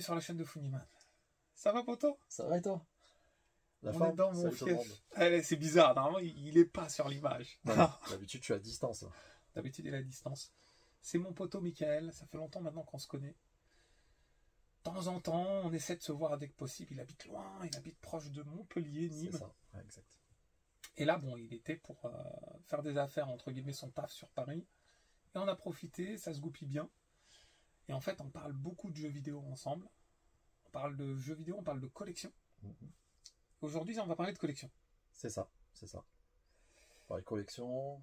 bienvenue sur la chaîne de Funnyman. Ça va, poto? Ça va et toi? La On forme, est dans mon salut tout le monde. fief. Allez, c'est bizarre, normalement il est pas sur l'image. Ouais, d'habitude, je suis à distance. Là. D'habitude il est à distance. C'est mon poteau Michael, ça fait longtemps maintenant qu'on se connaît. De temps en temps, on essaie de se voir dès que possible. Il habite loin, il habite proche de Montpellier, Nîmes. C'est ça, ouais, exact. Et là, bon, il était pour faire des affaires, entre guillemets, son taf sur Paris. Et on a profité, ça se goupille bien. Et en fait, on parle beaucoup de jeux vidéo ensemble. On parle de jeux vidéo, on parle de collection. Aujourd'hui, on va parler de collection. C'est ça, c'est ça. Par les collections,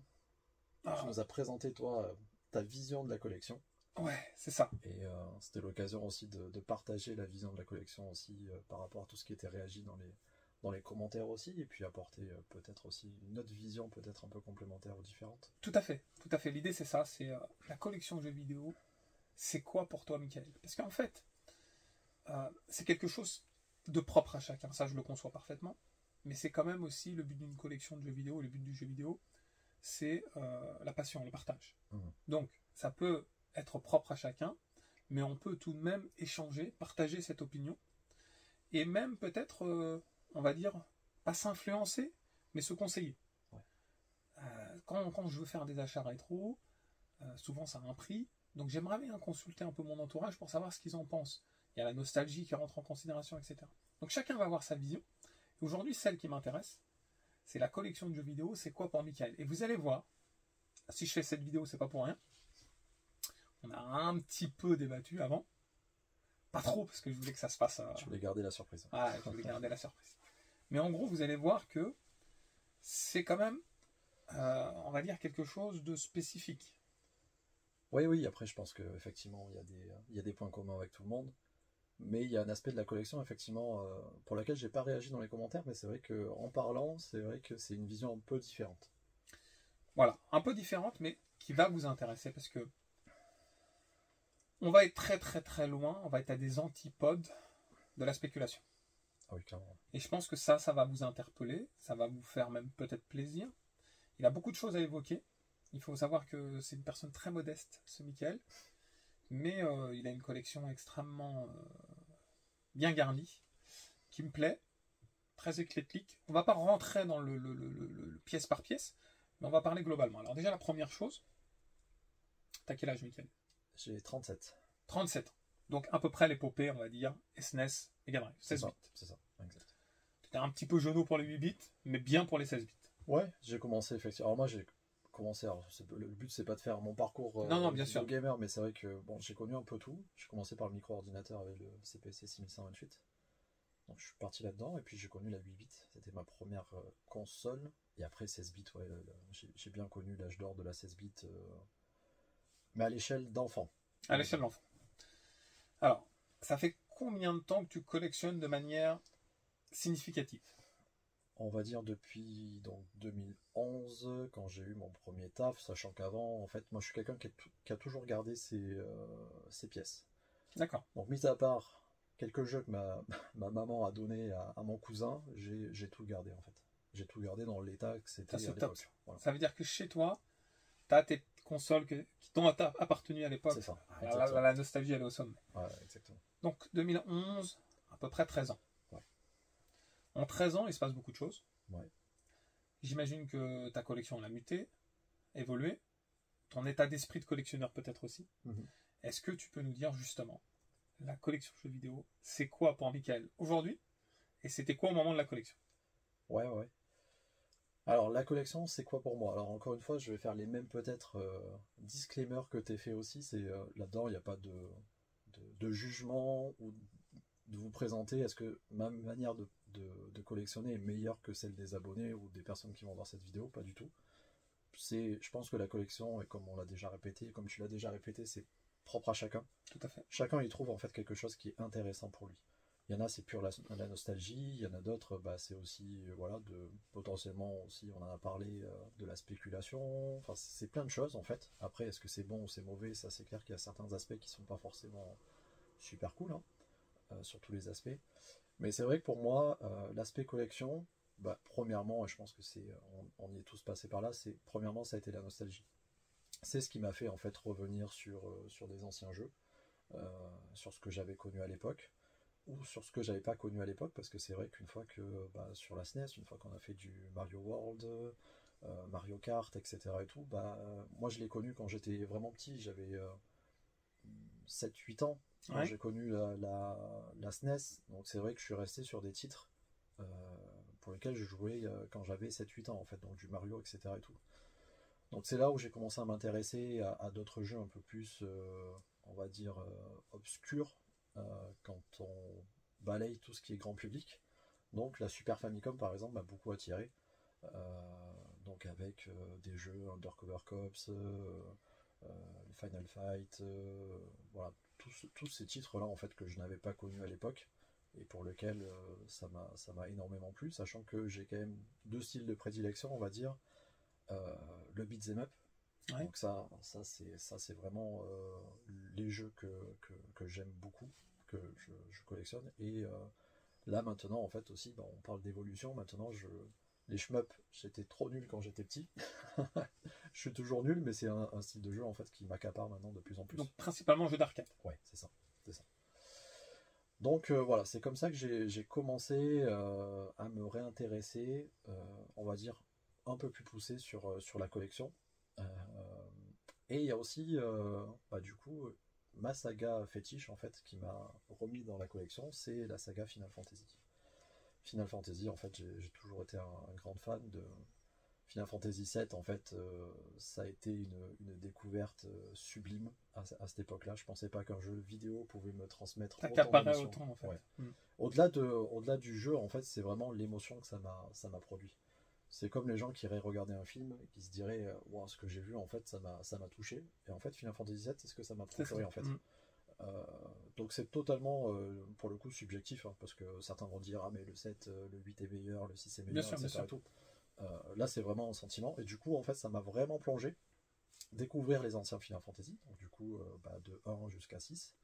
tu nous as présenté, toi, ta vision de la collection. Ouais, c'est ça. Et c'était l'occasion aussi de partager la vision de la collection aussi par rapport à tout ce qui était réagi dans les commentaires aussi, et puis apporter peut-être aussi une autre vision, peut-être un peu complémentaire ou différente. Tout à fait, tout à fait. L'idée, c'est ça, c'est la collection jeux vidéo. C'est quoi pour toi, Michael? Parce qu'en fait, c'est quelque chose de propre à chacun, ça je le conçois parfaitement, mais c'est quand même aussi le but d'une collection de jeux vidéo, le but du jeu vidéo, c'est la passion, le partage. Donc, ça peut être propre à chacun, mais on peut tout de même échanger, partager cette opinion, et même peut-être, on va dire, pas s'influencer, mais se conseiller. Ouais. Quand je veux faire des achats rétro, souvent ça a un prix, donc j'aimerais bien consulter un peu mon entourage pour savoir ce qu'ils en pensent. Il y a la nostalgie qui rentre en considération, etc. Donc chacun va avoir sa vision. Et aujourd'hui, celle qui m'intéresse, c'est la collection de jeux vidéo, c'est quoi pour Michael. Et vous allez voir, si je fais cette vidéo, c'est pas pour rien. On a un petit peu débattu avant. Pas trop, parce que je voulais que ça se passe. Je voulais garder la surprise. Ah, je voulais garder la surprise. Mais en gros, vous allez voir que c'est quand même, on va dire, quelque chose de spécifique. Oui, oui, après je pense qu'effectivement il y a des points communs avec tout le monde, mais il y a un aspect de la collection effectivement pour laquelle j'ai pas réagi dans les commentaires, mais c'est vrai qu'en parlant, c'est vrai que c'est une vision un peu différente. Voilà, un peu différente, mais qui va vous intéresser, parce que on va être très très très loin, on va être à des antipodes de la spéculation. Ah oui, clairement. Et je pense que ça va vous interpeller, ça va vous faire même peut-être plaisir. Il a beaucoup de choses à évoquer. Il faut savoir que c'est une personne très modeste, ce Michael, mais il a une collection extrêmement bien garnie, qui me plaît, très éclectique. On va pas rentrer dans le pièce par pièce, mais on va parler globalement. Alors déjà, la première chose, t'as quel âge, Michael? J'ai 37. 37 ans. Donc à peu près l'épopée, on va dire, SNES, Mega Drive, 16 bits. C'est ça, exact. T'es un petit peu genou pour les 8 bits, mais bien pour les 16 bits. Ouais, j'ai commencé effectivement. Alors moi j'ai commencé, alors, le but c'est pas de faire mon parcours Non, bien sûr. de gamer, mais c'est vrai que bon, j'ai connu un peu tout. J'ai commencé par le micro-ordinateur avec le CPC 6128. Donc je suis parti là-dedans, et puis j'ai connu la 8 bits. C'était ma première console. Et après 16 bits, ouais, j'ai bien connu l'âge d'or de la 16 bits, mais à l'échelle d'enfant. À l'échelle de l'enfant. Alors, ça fait combien de temps que tu collectionnes de manière significative? On va dire depuis donc 2011, quand j'ai eu mon premier taf, sachant qu'avant, en fait, moi je suis quelqu'un qui a toujours gardé ses pièces. D'accord. Donc, mis à part quelques jeux que ma maman a donné à mon cousin, j'ai tout gardé en fait. J'ai tout gardé dans l'état que c'était à l'époque. Voilà. Ça veut dire que chez toi, tu as tes consoles qui t'ont appartenu à l'époque. C'est ça. La nostalgie, elle est au sommet. Ouais, exactement. Donc 2011, à peu près 13 ans. Ouais. En 13 ans, il se passe beaucoup de choses. Ouais. J'imagine que ta collection a muté, évolué. Ton état d'esprit de collectionneur peut-être aussi. Est-ce que tu peux nous dire justement, la collection jeux vidéo, c'est quoi pour Michael aujourd'hui? Et c'était quoi au moment de la collection? Ouais. Alors, la collection, c'est quoi pour moi? Alors, encore une fois, je vais faire les mêmes peut-être disclaimers que tu as fait aussi. C'est là-dedans, il n'y a pas de jugement ou de vous présenter. Est-ce que ma manière de collectionner est meilleure que celle des abonnés ou des personnes qui vont voir cette vidéo? Pas du tout. Je pense que la collection, et comme on l'a déjà répété, comme tu l'as déjà répété, c'est propre à chacun. Tout à fait. Chacun y trouve en fait quelque chose qui est intéressant pour lui. Il y en a, c'est pur la nostalgie. Il y en a d'autres, c'est aussi, voilà, potentiellement aussi, on en a parlé, de la spéculation. Enfin, c'est plein de choses, en fait. Après, est-ce que c'est bon ou c'est mauvais? Ça, c'est clair qu'il y a certains aspects qui sont pas forcément super cool, hein, sur tous les aspects. Mais c'est vrai que pour moi, l'aspect collection, premièrement, et je pense que on y est tous passés par là, premièrement, ça a été la nostalgie. C'est ce qui m'a fait, en fait, revenir sur des anciens jeux. sur ce que j'avais connu à l'époque, ou sur ce que j'avais pas connu à l'époque, parce que c'est vrai qu'une fois que sur la SNES, une fois qu'on a fait du Mario World, Mario Kart, etc. et tout, moi je l'ai connu quand j'étais vraiment petit, j'avais 7-8 ans, quand j'ai connu la SNES, donc c'est vrai que je suis resté sur des titres pour lesquels je jouais quand j'avais 7-8 ans en fait, donc du Mario, etc. et tout. Donc c'est là où j'ai commencé à m'intéresser à d'autres jeux un peu plus, on va dire, obscurs, quand on balaye tout ce qui est grand public. Donc la Super Famicom par exemple m'a beaucoup attiré. Donc avec des jeux Undercover Cops, Final Fight, voilà, tous ces titres-là en fait que je n'avais pas connus à l'époque et pour lesquels ça m'a énormément plu, sachant que j'ai quand même deux styles de prédilection, on va dire. Le beat'em up. Ouais. Donc ça c'est vraiment les jeux que j'aime beaucoup, que je collectionne. Et là maintenant en fait aussi, on parle d'évolution. Maintenant les shmup, j'étais trop nul quand j'étais petit. Je suis toujours nul, mais c'est un style de jeu en fait qui m'accapare maintenant de plus en plus. Donc principalement jeu d'arcade. Ouais, c'est ça. Donc voilà, c'est comme ça que j'ai commencé à me réintéresser, on va dire, un peu plus poussé sur la collection. Et il y a aussi, du coup, ma saga fétiche, en fait, qui m'a remis dans la collection, c'est la saga Final Fantasy. Final Fantasy, en fait, j'ai toujours été un grand fan de Final Fantasy VII. En fait, ça a été une découverte sublime à cette époque-là. Je pensais pas qu'un jeu vidéo pouvait me transmettre autant d'émotions. En fait. Ouais. Au-delà du jeu, en fait, c'est vraiment l'émotion que ça m'a produit. C'est comme les gens qui iraient regarder un film et qui se diraient wow, ce que j'ai vu en fait ça m'a touché, et en fait Final Fantasy VII c'est ce que ça m'a procuré en fait. Donc c'est totalement pour le coup subjectif, hein, parce que certains vont dire ah mais le 7, le 8 est meilleur, le 6 est meilleur, etc. Et tout. Là c'est vraiment un sentiment, et du coup en fait ça m'a vraiment plongé, découvrir les anciens Final Fantasy, donc du coup de 1 jusqu'à 6,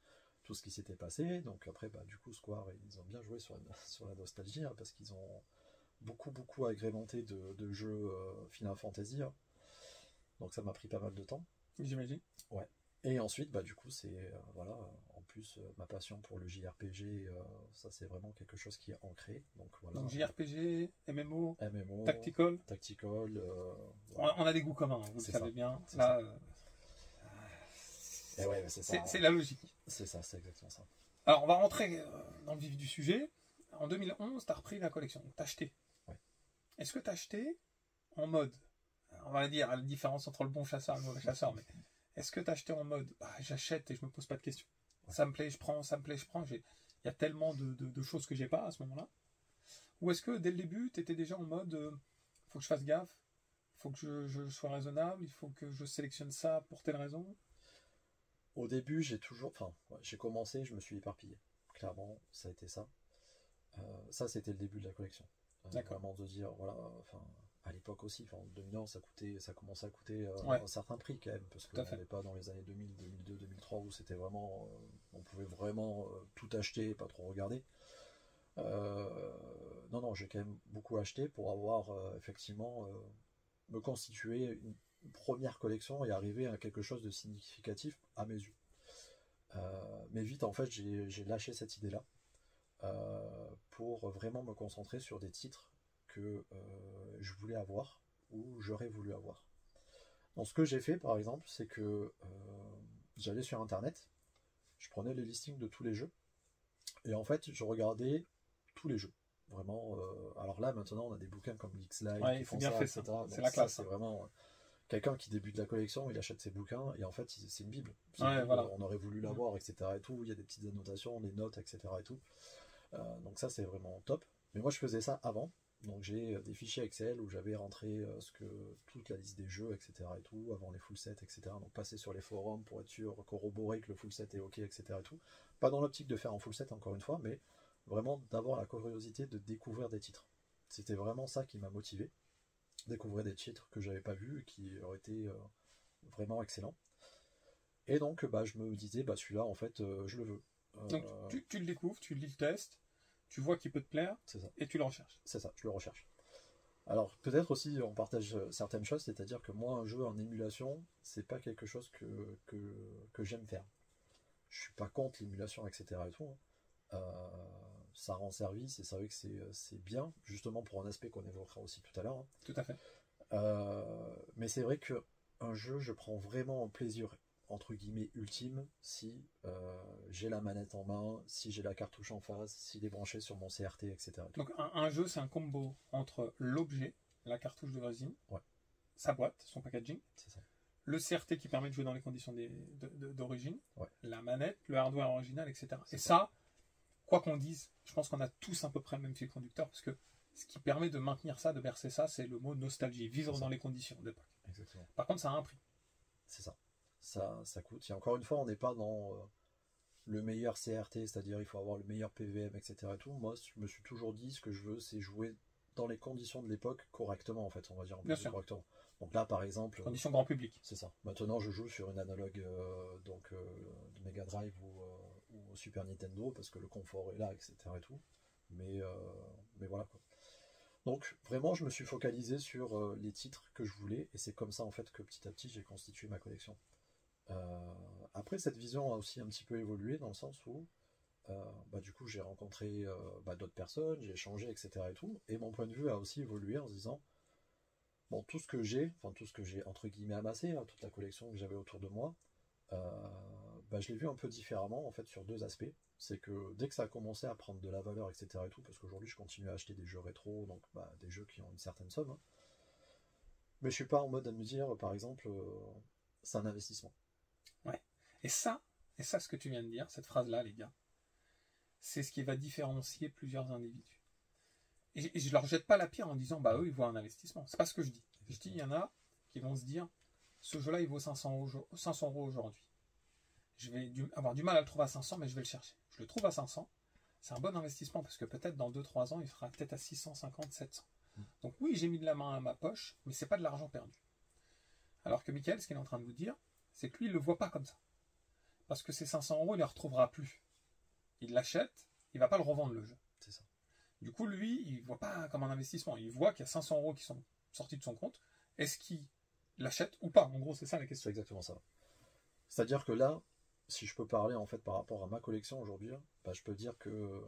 tout ce qui s'était passé. Donc après du coup Square ils ont bien joué sur la nostalgie, hein, parce qu'ils ont beaucoup agrémenté de jeux Final Fantasy, hein. Donc ça m'a pris pas mal de temps. J'imagine. Ouais. Et ensuite, du coup, c'est voilà, en plus ma passion pour le JRPG, ça c'est vraiment quelque chose qui est ancré. Donc voilà. Donc JRPG, MMO, Tactical. Voilà. On a des goûts communs, vous le savez bien. Là, ouais, c'est la logique. C'est ça, c'est exactement ça. Alors on va rentrer dans le vif du sujet. En 2011, tu as repris la collection, tu as acheté. Ouais. Est-ce que tu as acheté en mode, on va dire la différence entre le bon chasseur et le mauvais chasseur, mais est-ce que tu as acheté en mode j'achète et je me pose pas de questions, ouais. Ça me plaît, je prends, il y a tellement de choses que j'ai pas à ce moment-là. Ou est-ce que dès le début, tu étais déjà en mode faut que je fasse gaffe, il faut que je sois raisonnable, il faut que je sélectionne ça pour telle raison? Au début, j'ai commencé, je me suis éparpillé. Clairement, ça a été ça. Ça c'était le début de la collection. Vraiment de dire voilà, à l'époque aussi, en 2011 ça commençait à coûter un certain prix quand même, parce qu'on n'est pas dans les années 2000, 2002, 2003 où c'était vraiment on pouvait vraiment tout acheter et pas trop regarder. Non, j'ai quand même beaucoup acheté pour avoir effectivement me constituer une première collection et arriver à quelque chose de significatif à mes yeux. Mais vite en fait j'ai lâché cette idée là. Pour vraiment me concentrer sur des titres que je voulais avoir ou j'aurais voulu avoir. Donc ce que j'ai fait par exemple, c'est que j'allais sur internet, je prenais les listings de tous les jeux et en fait je regardais tous les jeux. Vraiment, alors là maintenant on a des bouquins comme X-Live qui font ça, etc. C'est la classe. C'est vraiment quelqu'un qui débute la collection, il achète ses bouquins et en fait c'est une bible. Voilà. On aurait voulu l'avoir, etc. et tout. Il y a des petites annotations, des notes, etc. et tout. Donc ça c'est vraiment top. Mais moi je faisais ça avant. Donc j'ai des fichiers Excel où j'avais rentré toute la liste des jeux, etc. et tout, avant les full sets, etc. Donc passer sur les forums pour être sûr, corroborer que le full set est ok, etc. et tout. Pas dans l'optique de faire un full set encore une fois, mais vraiment d'avoir la curiosité de découvrir des titres. C'était vraiment ça qui m'a motivé. Découvrir des titres que j'avais pas vus et qui auraient été vraiment excellents. Et donc je me disais celui-là en fait je le veux. Donc tu le découvres, tu lis le test, tu vois qu'il peut te plaire, et tu le recherches. C'est ça, je le recherche. Alors peut-être aussi on partage certaines choses, c'est-à-dire que moi un jeu en émulation, c'est pas quelque chose que j'aime faire. je suis pas contre l'émulation, etc. et tout, hein. Ça rend service et c'est vrai que c'est bien, justement pour un aspect qu'on évoquera aussi tout à l'heure, hein. Tout à fait. Mais c'est vrai que un jeu, je prends vraiment un plaisir entre guillemets ultime si j'ai la manette en main, si j'ai la cartouche en face, s'il est branché sur mon CRT, etc. Donc un jeu, c'est un combo entre l'objet, la cartouche de résine, Ouais. sa boîte, son packaging, C'est ça. le CRT qui permet de jouer dans les conditions d'origine, Ouais. la manette, le hardware original, etc. C'est Et ça. ça, quoi qu'on dise, je pense qu'on a tous à peu près le même fil conducteur, parce que ce qui permet de maintenir ça, de bercer ça, c'est le mot nostalgie, vivre dans les conditions d'époque. Exactement. Par contre, ça a un prix. C'est ça. Ça coûte. Et encore une fois, on n'est pas dans le meilleur CRT, c'est-à-dire il faut avoir le meilleur PVM, etc. et tout. Moi, je me suis toujours dit, ce que je veux, c'est jouer dans les conditions de l'époque correctement, en fait, on va dire un peu Bien plus sûr. correctement. Donc là, par exemple, Conditions grand public. c'est ça. Maintenant, je joue sur une analogue de Mega Drive ou Super Nintendo parce que le confort est là, etc. et tout. Mais voilà quoi. Donc vraiment, je me suis focalisé sur les titres que je voulais et c'est comme ça en fait que petit à petit j'ai constitué ma collection. Après, cette vision a aussi un petit peu évolué dans le sens où du coup j'ai rencontré d'autres personnes, j'ai échangé, etc. et tout. Et mon point de vue a aussi évolué en se disant bon, tout ce que j'ai entre guillemets amassé, hein, toute la collection que j'avais autour de moi, je l'ai vu un peu différemment en fait sur deux aspects. C'est que dès que ça a commencé à prendre de la valeur, etc. et tout, parce qu'aujourd'hui je continue à acheter des jeux rétro, donc des jeux qui ont une certaine somme, hein, mais je suis pas en mode à me dire par exemple c'est un investissement. Ouais. Et ça, ce que tu viens de dire, cette phrase-là, les gars, c'est ce qui va différencier plusieurs individus. Et je leur jette pas la pierre en disant, eux, ils voient un investissement. C'est pas ce que je dis. Je dis, il y en a qui vont se dire, ce jeu-là, il vaut 500 € aujourd'hui. Je vais avoir du mal à le trouver à 500, mais je vais le chercher. Je le trouve à 500. C'est un bon investissement parce que peut-être dans 2-3 ans, il sera peut-être à 650, 700. Donc oui, j'ai mis de la main à ma poche, mais c'est pas de l'argent perdu. Alors que Michael, ce qu'il est en train de vous dire, c'est que lui, il le voit pas comme ça. Parce que ces 500 €, il ne les retrouvera plus. Il l'achète, il va pas le revendre le jeu. C'est ça. Du coup, lui, il voit pas comme un investissement. Il voit qu'il y a 500 € qui sont sortis de son compte. Est-ce qu'il l'achète ou pas? En gros, c'est ça la question. C'est exactement ça. C'est-à-dire que là, si je peux parler en fait par rapport à ma collection aujourd'hui, je peux dire que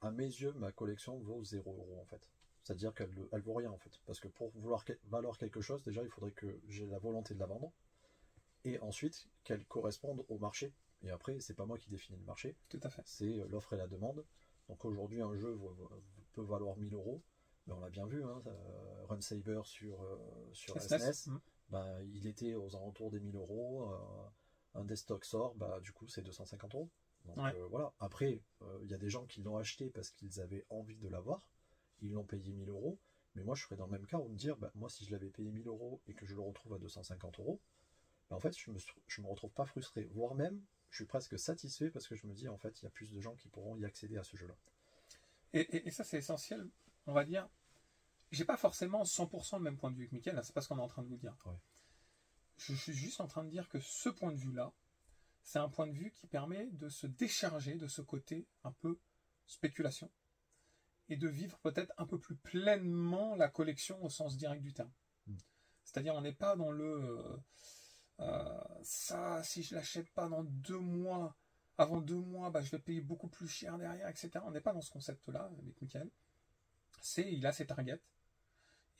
à mes yeux, ma collection vaut 0 € en fait. C'est-à-dire qu'elle vaut rien en fait. Parce que pour vouloir valoir quelque chose, déjà il faudrait que j'ai la volonté de la vendre. Et ensuite qu'elle corresponde au marché. Et après, c'est pas moi qui définis le marché. Tout à fait. C'est l'offre et la demande. Donc aujourd'hui, un jeu peut valoir 1000 €. Mais on l'a bien vu, hein, Run Saber sur SNES, il était aux alentours des 1000 €. Un Destock sort, du coup c'est 250 €. Donc ouais. Voilà. Après, il y a des gens qui l'ont acheté parce qu'ils avaient envie de l'avoir. Ils l'ont payé 1000 €. Mais moi je serais dans le même cas où me dire, moi si je l'avais payé 1000 € et que je le retrouve à 250 €, en fait je me retrouve pas frustré. Voire même, je suis presque satisfait parce que je me dis en fait il y a plus de gens qui pourront y accéder à ce jeu-là. Et ça c'est essentiel, on va dire. J'ai pas forcément 100% le même point de vue que Mickaël, c'est pas ce qu'on est en train de vous dire. Ouais. Je suis juste en train de dire que ce point de vue-là, c'est un point de vue qui permet de se décharger de ce côté un peu spéculation et de vivre peut-être un peu plus pleinement la collection au sens direct du terme. C'est-à-dire on n'est pas dans le ça, si je l'achète pas dans 2 mois, avant 2 mois, je vais payer beaucoup plus cher derrière, etc. On n'est pas dans ce concept-là avec Mickaël. Il a ses targets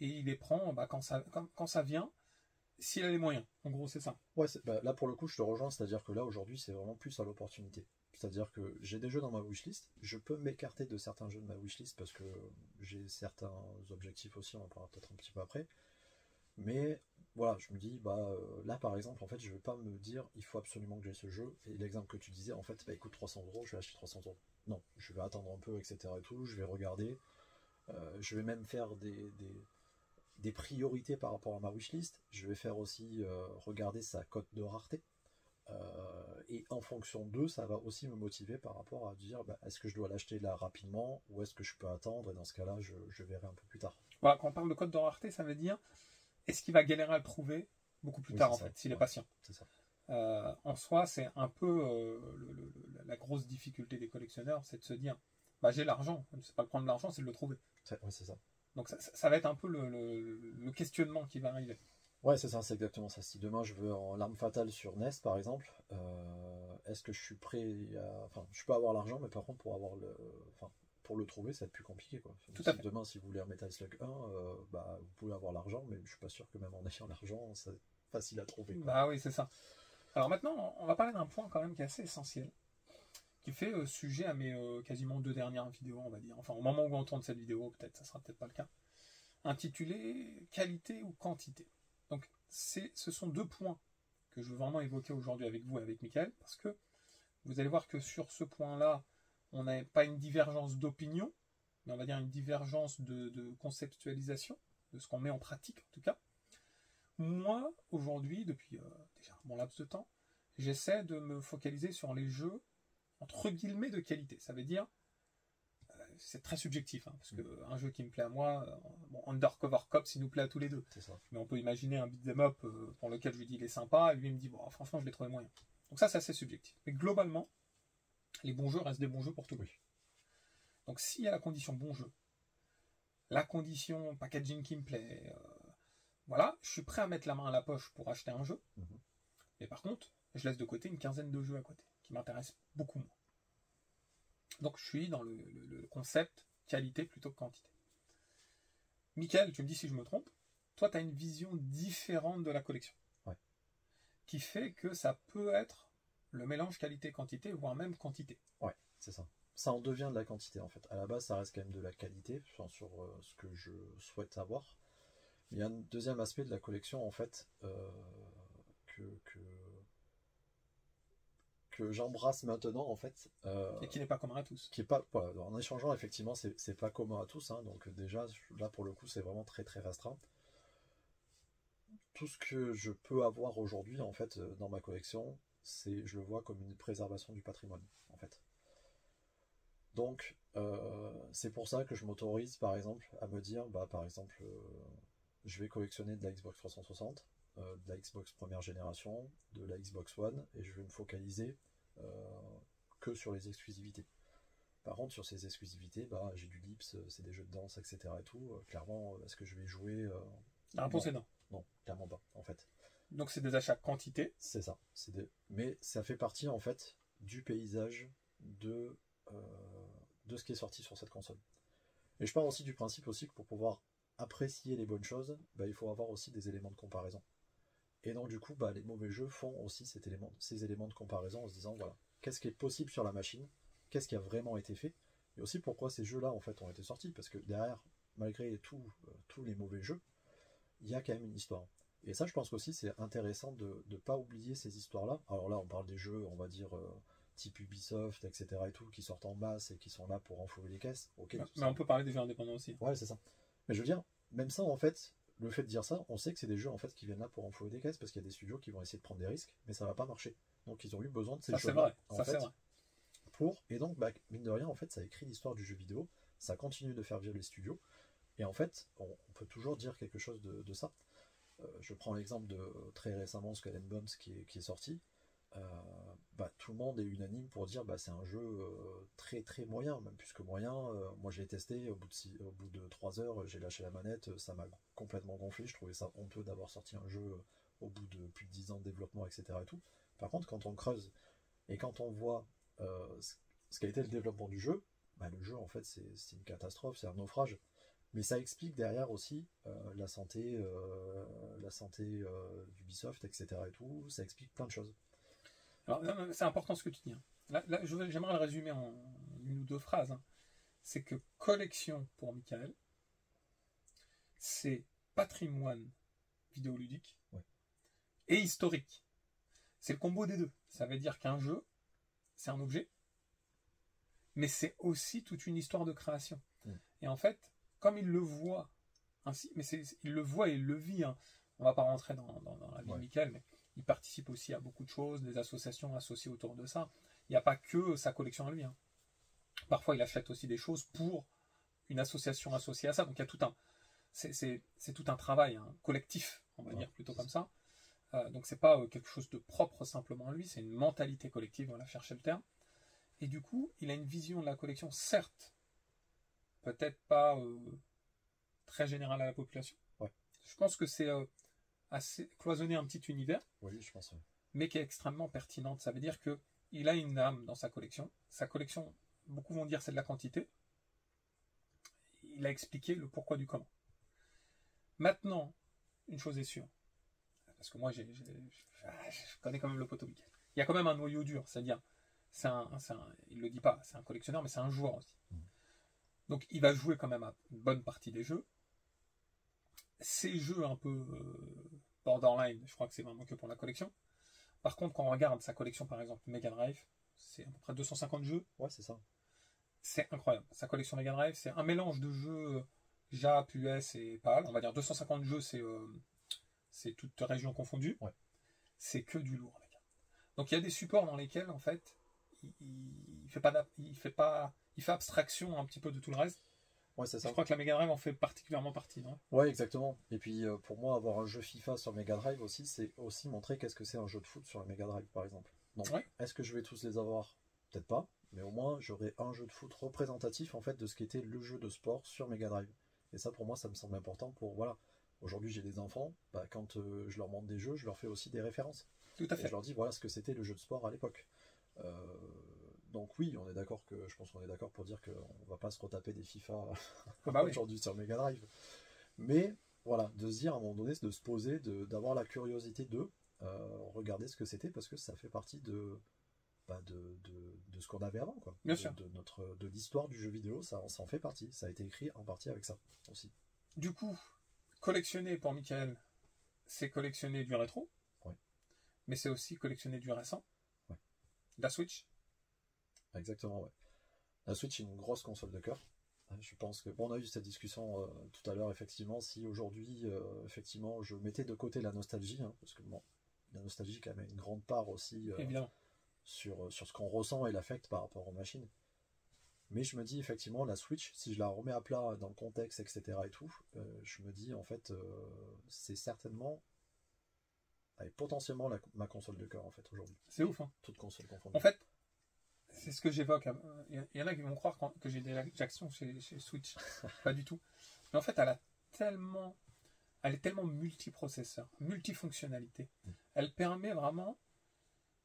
et il les prend quand ça vient, s'il a les moyens. En gros, c'est ça. Ouais, là pour le coup, je te rejoins, c'est-à-dire que là aujourd'hui, c'est vraiment plus à l'opportunité. C'est-à-dire que j'ai des jeux dans ma wishlist, je peux m'écarter de certains jeux de ma wishlist parce que j'ai certains objectifs aussi, on en parlera peut-être un petit peu après. Mais voilà, je me dis, là par exemple, en fait, je vais pas me dire, il faut absolument que j'ai ce jeu. Et l'exemple que tu disais, en fait, il coûte 300 €, je vais acheter 300 €. Non, je vais attendre un peu, etc. et tout, je vais regarder. Je vais même faire des priorités par rapport à ma wishlist. Je vais faire aussi regarder sa cote de rareté. Et en fonction d'eux, ça va aussi me motiver par rapport à dire est-ce que je dois l'acheter là rapidement ou est-ce que je peux attendre, et dans ce cas-là, je verrai un peu plus tard. Voilà, quand on parle de cote de rareté, ça veut dire est-ce qu'il va galérer à le trouver beaucoup plus tard, en fait, s'il est patient. C'est ça. En soi, c'est un peu la grosse difficulté des collectionneurs, c'est de se dire j'ai l'argent, c'est pas de prendre l'argent, c'est de le trouver. C'est ça. Donc ça va être un peu le questionnement qui va arriver. Ouais, c'est ça, c'est exactement ça. Si demain je veux en l'arme fatale sur NES par exemple, est-ce que je suis prêt à. Enfin, je peux avoir l'argent, mais par contre pour avoir le. Enfin, pour le trouver, ça va être plus compliqué quoi. Tout à fait. Demain, si vous voulez un Metal Slug 1, bah, vous pouvez avoir l'argent, mais je suis pas sûr que même en ayant l'argent, c'est facile à trouver quoi. Bah oui, c'est ça. Alors maintenant, on va parler d'un point quand même qui est assez essentiel, qui fait sujet à mes quasiment 2 dernières vidéos, on va dire. Enfin, au moment où on tourne cette vidéo, peut-être, ça sera peut-être pas le cas. Intitulé qualité ou quantité. Donc, ce sont 2 points que je veux vraiment évoquer aujourd'hui avec vous et avec Michael, parce que vous allez voir que sur ce point-là, on n'a pas une divergence d'opinion, mais on va dire une divergence de conceptualisation, de ce qu'on met en pratique en tout cas. Moi, aujourd'hui, depuis déjà un bon laps de temps, j'essaie de me focaliser sur les jeux entre guillemets de qualité. Ça veut dire, c'est très subjectif, hein, parce qu'un jeu qui me plaît à moi, bon, Undercover Cops, il nous plaît à tous les deux. C'est ça. Mais on peut imaginer un beat'em up pour lequel je lui dis il est sympa, et lui il me dit, bon, franchement, je l'ai trouvé moyen. Donc ça, c'est assez subjectif. Mais globalement, les bons jeux restent des bons jeux pour tout le monde. Donc s'il y a la condition bon jeu, la condition packaging qui me plaît, voilà, je suis prêt à mettre la main à la poche pour acheter un jeu. Mais par contre, je laisse de côté une quinzaine de jeux à côté, qui m'intéressent beaucoup moins. Donc je suis dans le concept qualité plutôt que quantité. Michael, tu me dis si je me trompe, toi tu as une vision différente de la collection. Ouais. Qui fait que ça peut être le mélange qualité-quantité, voire même quantité. Ouais, c'est ça. Ça en devient de la quantité en fait. À la base, ça reste quand même de la qualité, enfin, sur ce que je souhaite avoir. Il y a un deuxième aspect de la collection en fait que j'embrasse maintenant en fait. Et qui n'est pas commun à tous. Qui est pas, voilà, en échangeant effectivement, c'est pas commun à tous. Hein, donc déjà là pour le coup, c'est vraiment très très restreint. Tout ce que je peux avoir aujourd'hui en fait dans ma collection, je le vois comme une préservation du patrimoine en fait. Donc c'est pour ça que je m'autorise par exemple à me dire, bah par exemple, je vais collectionner de la Xbox 360, de la Xbox première génération, de la Xbox One, et je vais me focaliser que sur les exclusivités. Par contre, sur ces exclusivités, bah, j'ai du Lips, c'est des jeux de danse, etc. et tout. Clairement, est-ce que je vais jouer Un possédant. Non, clairement pas, en fait. Donc c'est des achats quantité. C'est ça. Mais ça fait partie, en fait, du paysage de ce qui est sorti sur cette console. Et je pars aussi du principe aussi que pour pouvoir apprécier les bonnes choses, bah, il faut avoir aussi des éléments de comparaison. Et donc du coup, bah, les mauvais jeux font aussi ces éléments de comparaison en se disant, voilà, qu'est-ce qui est possible sur la machine, qu'est-ce qui a vraiment été fait, et aussi pourquoi ces jeux-là en fait ont été sortis, parce que derrière, malgré tous les mauvais jeux, il y a quand même une histoire. Et ça, je pense qu'aussi c'est intéressant de ne pas oublier ces histoires-là. Alors là, on parle des jeux, on va dire, type Ubisoft, etc. et tout, qui sortent en masse et qui sont là pour renflouer les caisses. Okay, mais on peut parler des jeux indépendants aussi. Ouais, c'est ça. Mais je veux dire, même ça, en fait, le fait de dire ça, on sait que c'est des jeux en fait qui viennent là pour renflouer des caisses, parce qu'il y a des studios qui vont essayer de prendre des risques, mais ça va pas marcher. Donc ils ont eu besoin de ces jeux-là. C'est vrai. Et donc, bah, mine de rien, en fait, ça écrit l'histoire du jeu vidéo, ça continue de faire vivre les studios, et en fait, on peut toujours dire quelque chose de ça. Je prends l'exemple de très récemment Skull and Bones qui est sorti. Bah, tout le monde est unanime pour dire bah, c'est un jeu très très moyen, même plus que moyen. Moi je l'ai testé, au bout de 3 heures, j'ai lâché la manette, ça m'a complètement gonflé. Je trouvais ça honteux d'avoir sorti un jeu au bout de plus de 10 ans de développement, etc. Et tout. Par contre, quand on creuse et quand on voit ce qu'a été le développement du jeu, bah, le jeu en fait c'est une catastrophe, c'est un naufrage. Mais ça explique derrière aussi la santé d'Ubisoft, etc. et tout. Ça explique plein de choses. Alors, c'est important ce que tu dis. Là, j'aimerais le résumer en une ou deux phrases. Hein. C'est que collection pour Michael, c'est patrimoine vidéoludique et historique. C'est le combo des deux. Ça veut dire qu'un jeu, c'est un objet, mais c'est aussi toute une histoire de création. Et en fait, comme il le voit ainsi, mais il le voit et il le vit. Hein. On ne va pas rentrer dans la vie de Michael, mais il participe aussi à beaucoup de choses, des associations associées autour de ça. Il n'y a pas que sa collection à lui. Hein. Parfois, il achète aussi des choses pour une association associée à ça. Donc, il y a tout un... C'est tout un travail collectif, on va dire, plutôt comme ça. Donc, c'est pas quelque chose de propre simplement à lui, c'est une mentalité collective, on va chercher le terme. Et du coup, il a une vision de la collection, certes, peut-être pas très générale à la population. Je pense que c'est assez cloisonner un petit univers, Oui, je pense. Ouais. mais qui est extrêmement pertinente. Ça veut dire que il a une âme dans sa collection. Sa collection, beaucoup vont dire c'est de la quantité. Il a expliqué le pourquoi du comment. Maintenant, une chose est sûre, parce que moi je connais quand même le poteau Michael. Il y a quand même un noyau dur, c'est-à-dire, il le dit pas, c'est un collectionneur, mais c'est un joueur aussi. Donc il va jouer quand même à une bonne partie des jeux. Ces jeux un peu borderline, je crois que c'est vraiment que pour la collection. Par contre, quand on regarde sa collection, par exemple, Mega Drive, c'est à peu près 250 jeux. Ouais, c'est ça. C'est incroyable. Sa collection Mega Drive, c'est un mélange de jeux JAP, US et PAL. On va dire 250 jeux, c'est toute région confondue. Ouais. C'est que du lourd, les gars. Donc il y a des supports dans lesquels, en fait, il fait abstraction un petit peu de tout le reste. Ouais, c'est ça. Je crois que la Mega Drive en fait particulièrement partie, non? Ouais, exactement. Et puis pour moi, avoir un jeu FIFA sur Mega Drive aussi, c'est aussi montrer qu'est-ce que c'est un jeu de foot sur la Mega Drive, par exemple. Donc, Ouais. est-ce que je vais tous les avoir? Peut-être pas, mais au moins j'aurai un jeu de foot représentatif en fait de ce qu'était le jeu de sport sur Mega Drive. Et ça, pour moi, ça me semble important pour voilà. Aujourd'hui, j'ai des enfants, bah, quand je leur montre des jeux, je leur fais aussi des références. Tout à Et fait. je leur dis voilà ce que c'était le jeu de sport à l'époque. Donc oui, on est d'accord que je pense qu'on est d'accord pour dire qu'on va pas se retaper des FIFA Bah oui. aujourd'hui sur Mega Drive. Mais voilà, de se dire à un moment donné, de se poser, d'avoir la curiosité de regarder ce que c'était parce que ça fait partie de ce qu'on avait avant, quoi. Bien sûr. De l'histoire du jeu vidéo, ça en fait partie. Ça a été écrit en partie avec ça aussi. Du coup, collectionner pour Michael, c'est collectionner du rétro, Ouais. mais c'est aussi collectionner du récent, Ouais. la Switch. Exactement, ouais. La Switch est une grosse console de cœur. Je pense que bon, on a eu cette discussion tout à l'heure, effectivement, si aujourd'hui, effectivement, je mettais de côté la nostalgie, hein, parce que bon, la nostalgie quand même a une grande part aussi Évidemment. sur ce qu'on ressent et l'affect par rapport aux machines. Mais je me dis effectivement, la Switch, si je la remets à plat dans le contexte, etc. et tout, je me dis en fait, c'est certainement, allez, potentiellement ma console de cœur en fait aujourd'hui. C'est ouf, hein. Toute console confondue. En fait, c'est ce que j'évoque. Il y en a qui vont croire que j'ai des réactions chez Switch. Pas du tout. Mais en fait, elle est tellement multiprocesseur, multifonctionnalité. Elle permet vraiment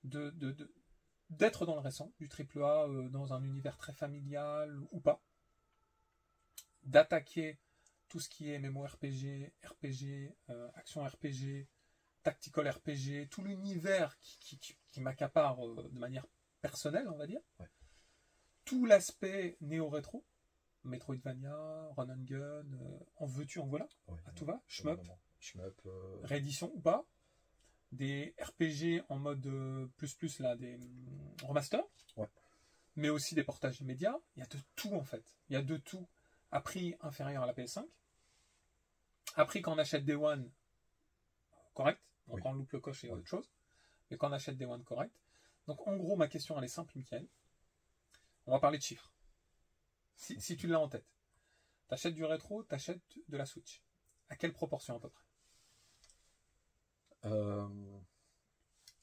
d'être dans le récent, du AAA, dans un univers très familial ou pas, d'attaquer tout ce qui est MMORPG, RPG, action RPG, tactical RPG, tout l'univers qui m'accapare de manière personnelle, on va dire. Ouais. Tout l'aspect néo-rétro, Metroidvania, Run and Gun, en veux-tu, en voilà, Ouais, à tout va, shmup, réédition ou pas, des RPG en mode plus là, des remasters, ouais. mais aussi des portages immédiats. Il y a de tout en fait. Il y a de tout à prix inférieur à la PS5. À prix quand on achète Day One correct. Donc Oui. quand on loupe le coche, c'est autre chose. Mais quand on achète Day One correct. Donc en gros, ma question elle est simple, Mickaël. On va parler de chiffres. Si tu l'as en tête. T'achètes du rétro, t'achètes de la Switch. À quelle proportion à peu près?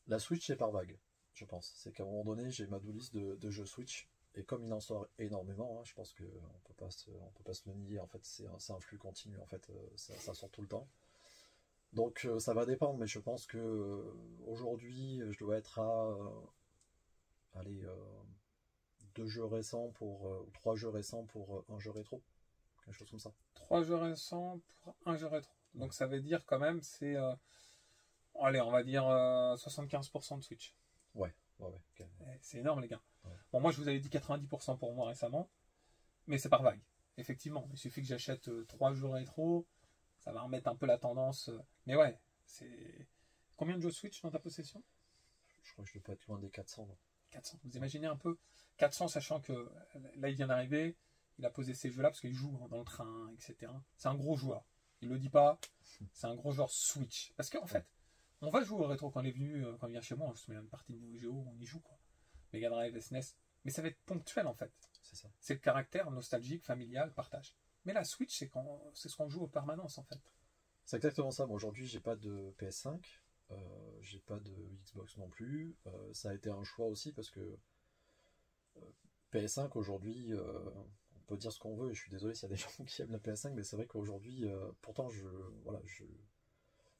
La Switch c'est par vague, je pense. C'est qu'à un moment donné, j'ai ma liste de jeux Switch. Et comme il en sort énormément, hein, je pense qu'on peut pas se le nier. En fait, c'est un flux continu. En fait, ça sort tout le temps. Donc ça va dépendre, mais je pense que aujourd'hui, je dois être à 2 jeux récents ou 3 jeux récents pour un jeu rétro. Quelque chose comme ça. 3 jeux récents pour un jeu rétro. Donc ça veut dire quand même, c'est... allez, on va dire 75% de Switch. Ouais. Okay. C'est énorme, les gars. Ouais. Bon, moi, je vous avais dit 90% pour moi récemment, mais c'est par vague. Effectivement, il suffit que j'achète 3 jeux rétro, ça va remettre un peu la tendance. Mais ouais, c'est... Combien de jeux Switch dans ta possession? Je crois que je ne dois pas être loin des 400. Non. 400. Vous imaginez un peu 400, sachant que là, il vient d'arriver, il a posé ces jeux-là parce qu'il joue dans le train, etc. C'est un gros joueur. Il le dit pas, c'est un gros joueur Switch. Parce qu'en fait, on va jouer au rétro quand il est venu, quand il vient chez moi, je me souviens d'une partie de Neo Geo, on y joue, quoi. Mega Drive, SNES. Mais ça va être ponctuel, en fait. C'est ça. C'est le caractère nostalgique, familial, partage. Mais la Switch, c'est ce qu'on joue en permanence, en fait. C'est exactement ça. Moi, aujourd'hui, j'ai pas de PS5, j'ai pas de Xbox non plus. Ça a été un choix aussi parce que PS5 aujourd'hui, on peut dire ce qu'on veut. Et je suis désolé s'il y a des gens qui aiment la PS5, mais c'est vrai qu'aujourd'hui, pourtant,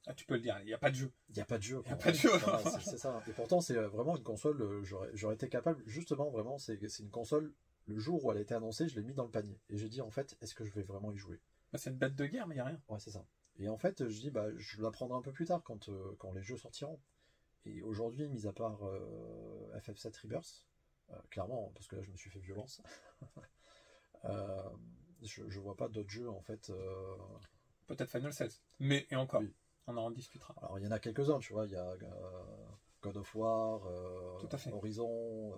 Ah, tu peux le dire, il n'y a pas de jeu. Il n'y a pas de jeu. Il n'y a pas de jeu. Voilà, c'est ça. Et pourtant, c'est vraiment une console, j'aurais été capable, justement, vraiment, c'est une console, le jour où elle a été annoncée, je l'ai mis dans le panier. Et j'ai dit, en fait, est-ce que je vais vraiment y jouer? Bah, c'est une bête de guerre, mais il n'y a rien. Ouais, c'est ça. Et en fait, je dis, bah, je la prendrai un peu plus tard, quand les jeux sortiront. Et aujourd'hui, mis à part FF7 Rebirth, clairement, parce que là, je me suis fait violence, je vois pas d'autres jeux, en fait. Peut-être Final 16. Mais, et encore, oui. On en discutera. Alors, il y en a quelques-uns, tu vois, il y a God of War, Tout à fait. Horizon,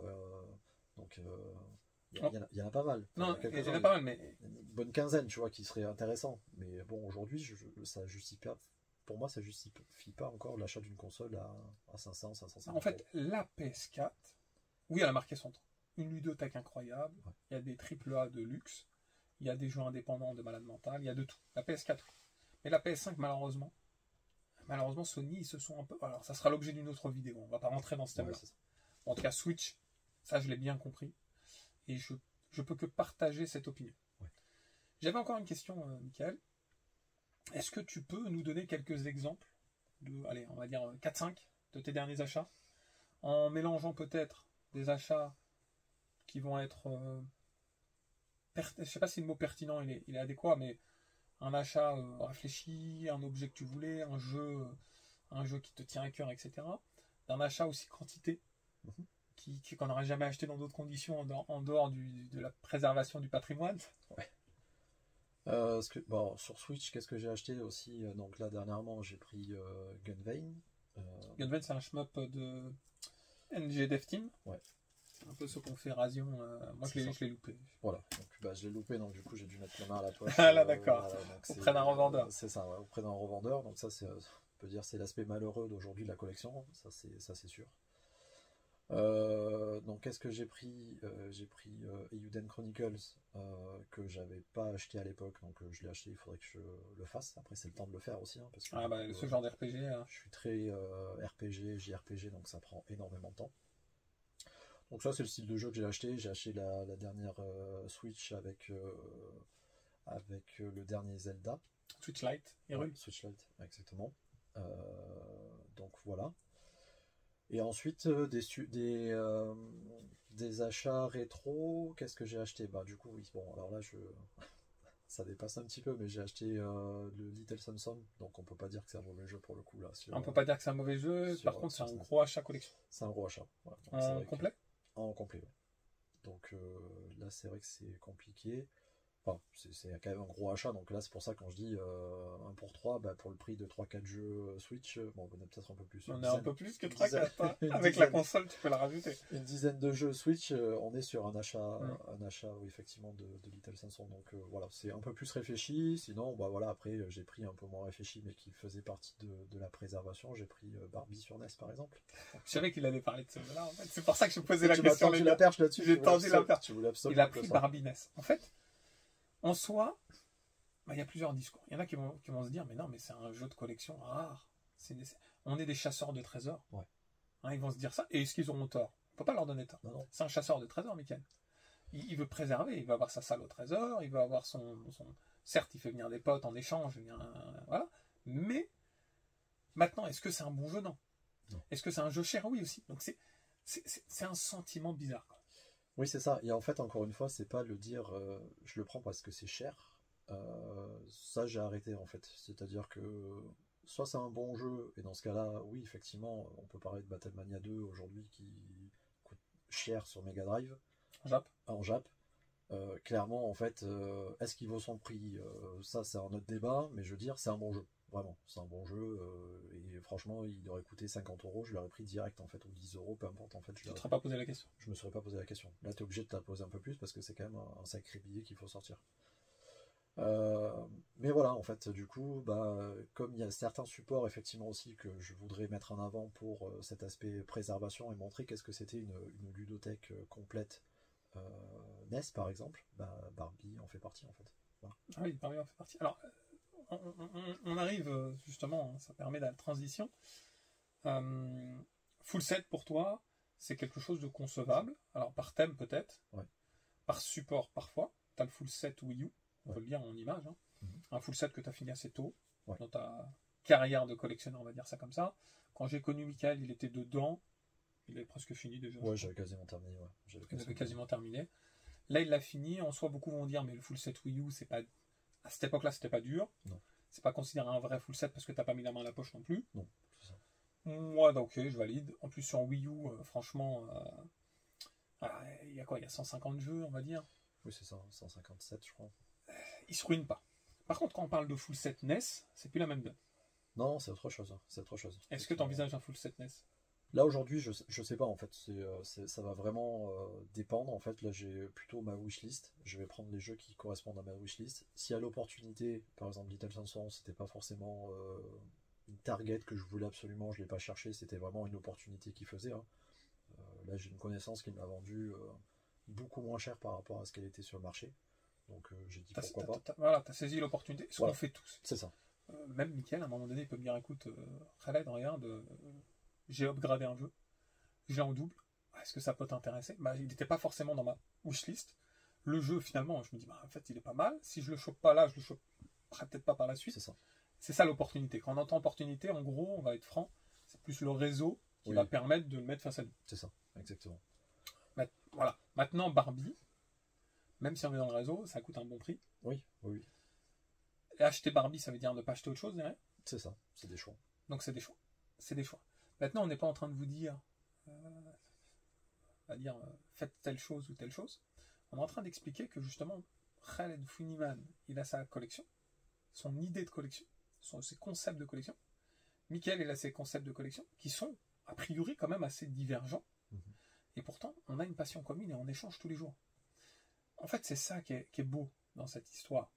donc il y en a pas mal. Non, il y en a pas mal, mais... Une bonne quinzaine, tu vois, qui serait intéressant. Mais bon, aujourd'hui, ça justifie pas, pour moi, ça justifie pas encore l'achat d'une console à 500, 550 En fait, la PS4, oui, elle a marqué son temps. Une ludothèque incroyable, ouais. Il y a des AAA de luxe, il y a des jeux indépendants de malade mental, il y a de tout. La PS4. Mais la PS5, malheureusement, Sony, ils se sont un peu... Alors, ça sera l'objet d'une autre vidéo, on va pas rentrer dans ce thème-là. Ouais, en tout cas, Switch, ça, je l'ai bien compris. Et je peux que partager cette opinion. Ouais. J'avais encore une question, Michael. Est-ce que tu peux nous donner quelques exemples de, allez, on va dire 4-5 de tes derniers achats, en mélangeant peut-être des achats qui vont être... je ne sais pas si le mot pertinent il est adéquat, mais un achat réfléchi, un objet que tu voulais, un jeu qui te tient à cœur, etc. D'un achat aussi quantité, qu'on n'aurait jamais acheté dans d'autres conditions en dehors de la préservation du patrimoine. Ouais. Sur Switch, qu'est-ce que j'ai acheté aussi? Donc là, dernièrement, j'ai pris Gunvein. Gunvein, c'est un shmup de NG Dev Team. Ouais. Un peu ce qu'on fait Rasion. Moi, je l'ai loupé. Voilà, donc je l'ai loupé, donc du coup, j'ai dû mettre la main à la poche. Ah là, d'accord. Auprès d'un revendeur. C'est ça, ouais, auprès d'un revendeur. Donc ça, on peut dire, c'est l'aspect malheureux d'aujourd'hui de la collection. Ça, c'est sûr. Donc qu'est-ce que j'ai pris? J'ai pris Eiyuden Chronicles que j'avais pas acheté à l'époque, donc je l'ai acheté, il faudrait que je le fasse. Après c'est le temps de le faire aussi, hein, parce que ce genre d'RPG. Je suis très RPG, JRPG, donc ça prend énormément de temps. Donc ça c'est le style de jeu que j'ai acheté. J'ai acheté la dernière Switch avec le dernier Zelda. Switch Lite, ouais, Switch Lite, exactement. Donc voilà. Et ensuite, des achats rétro, qu'est-ce que j'ai acheté? Bah, du coup, oui, bon, alors là, ça dépasse un petit peu, mais j'ai acheté le Little Samson, donc on peut pas dire que c'est un mauvais jeu pour le coup, là. On peut pas dire que c'est un mauvais jeu, par contre, c'est un gros achat collection. C'est un gros achat. Voilà. En complet? En complet, oui. Donc là, c'est vrai que c'est compliqué. Enfin, c'est quand même un gros achat, donc là c'est pour ça quand je dis 1 pour 3, bah, pour le prix de 3-4 jeux Switch, bon on est peut-être un peu plus. On est un peu plus que 3-4, hein. Avec la console tu peux la rajouter. Une dizaine de jeux Switch, on est sur un achat oui, effectivement de Little Samson, donc voilà, c'est un peu plus réfléchi, sinon bah, voilà, après j'ai pris un peu moins réfléchi mais qui faisait partie de la préservation, j'ai pris Barbie sur NES par exemple. Je savais qu'il allait parler de celui-là en fait, c'est pour ça que je posais la question. Tu la perche là-dessus. J'ai tendu la perche. Il a pris Barbie NES. En fait, en soi, il y a plusieurs discours. Il y en a qui vont se dire, mais non, mais c'est un jeu de collection rare. On est des chasseurs de trésors. Ouais. Hein, ils vont se dire ça. Et est-ce qu'ils auront tort? On ne peut pas leur donner tort. Non. C'est un chasseur de trésors, Michael. Il veut préserver. Il veut avoir sa salle au trésor. Il veut avoir son... Certes, il fait venir des potes en échange. Voilà. Mais maintenant, est-ce que c'est un bon jeu? Non. Est-ce que c'est un jeu cher? Oui, aussi. Donc c'est un sentiment bizarre, quoi. Oui, c'est ça. Et en fait, encore une fois, c'est pas le dire je le prends parce que c'est cher. Ça, j'ai arrêté en fait. C'est-à-dire que soit c'est un bon jeu, et dans ce cas-là, oui, effectivement, on peut parler de Battlemania 2 aujourd'hui qui coûte cher sur Mega Drive. En Jap. Clairement, en fait, est-ce qu'il vaut son prix? Ça, c'est un autre débat, mais je veux dire, c'est un bon jeu. Vraiment, c'est un bon jeu, et franchement, il aurait coûté 50 €, je l'aurais pris direct en fait, ou 10 €, peu importe en fait. Tu ne te serais pas posé la question? Je me serais pas posé la question. Là, tu es obligé de te la poser un peu plus parce que c'est quand même un sacré billet qu'il faut sortir. Mais voilà, en fait, du coup, bah, comme il y a certains supports effectivement aussi que je voudrais mettre en avant pour cet aspect préservation et montrer qu'est-ce que c'était une ludothèque complète, NES par exemple, bah, Barbie en fait partie en fait. Voilà. Ah oui, Barbie en fait partie. Alors, on arrive justement, ça permet de la transition. Full set pour toi, c'est quelque chose de concevable. Alors par thème peut-être, ouais. Par support parfois. Tu as le full set Wii U, on peut le dire en image. Hein. Un full set que tu as fini assez tôt, dans ta carrière de collectionneur, on va dire ça comme ça. Quand j'ai connu Michael, il était dedans. Il avait presque fini déjà. Ouais, j'avais quasiment terminé. Ouais. Il avait quasiment terminé. Là, il l'a fini. En soi, beaucoup vont dire, mais le full set Wii U, c'est pas... à cette époque-là, c'était pas dur. Non. C'est pas considéré un vrai full set parce que t'as pas mis la main à la poche non plus. Non, c'est ça. Moi, donc, ok, je valide. En plus, sur Wii U, franchement, il y a quoi? Il y a 150 jeux, on va dire. Oui, c'est ça, 157, je crois. Il se ruine pas. Par contre, quand on parle de full set NES, c'est plus la même donne. Non, c'est autre chose. C'est autre chose. Est-ce que tu envisages un full set NES? Là aujourd'hui, je sais pas en fait. Ça va vraiment dépendre. En fait, là j'ai plutôt ma wishlist. Je vais prendre les jeux qui correspondent à ma wishlist. S'il y a l'opportunité, par exemple Little Samson, c'était pas forcément une target que je voulais absolument. Je l'ai pas cherché. C'était vraiment une opportunité qui faisait. Hein. Là j'ai une connaissance qui me l'a vendu beaucoup moins cher par rapport à ce qu'elle était sur le marché. Donc j'ai dit pourquoi pas. Voilà, tu as saisi l'opportunité. Ce qu'on fait tous. C'est ça. Même Mickaël, à un moment donné, il peut me dire écoute, Khaled, regarde, j'ai upgradé un jeu, je l'ai en double, est-ce que ça peut t'intéresser? Il n'était pas forcément dans ma wishlist. Le jeu, finalement, je me dis en fait, il est pas mal. Si je le chope pas là, je le choperai peut-être pas par la suite. C'est ça. C'est ça l'opportunité. Quand on entend opportunité, en gros, on va être franc, c'est plus le réseau qui va permettre de le mettre face à nous. C'est ça, exactement. Voilà. Maintenant, Barbie, même si on est dans le réseau, ça coûte un bon prix. Oui. Et acheter Barbie, ça veut dire ne pas acheter autre chose derrière. C'est ça, c'est des choix. Donc c'est des choix. C'est des choix. Maintenant, on n'est pas en train de vous dire, faites telle chose ou telle chose. On est en train d'expliquer que justement, Khaled Funiman, il a sa collection, son idée de collection, ses concepts de collection. Mickaël, il a ses concepts de collection qui sont, a priori, quand même assez divergents. Et pourtant, on a une passion commune et on échange tous les jours. En fait, c'est ça qui est beau dans cette histoire.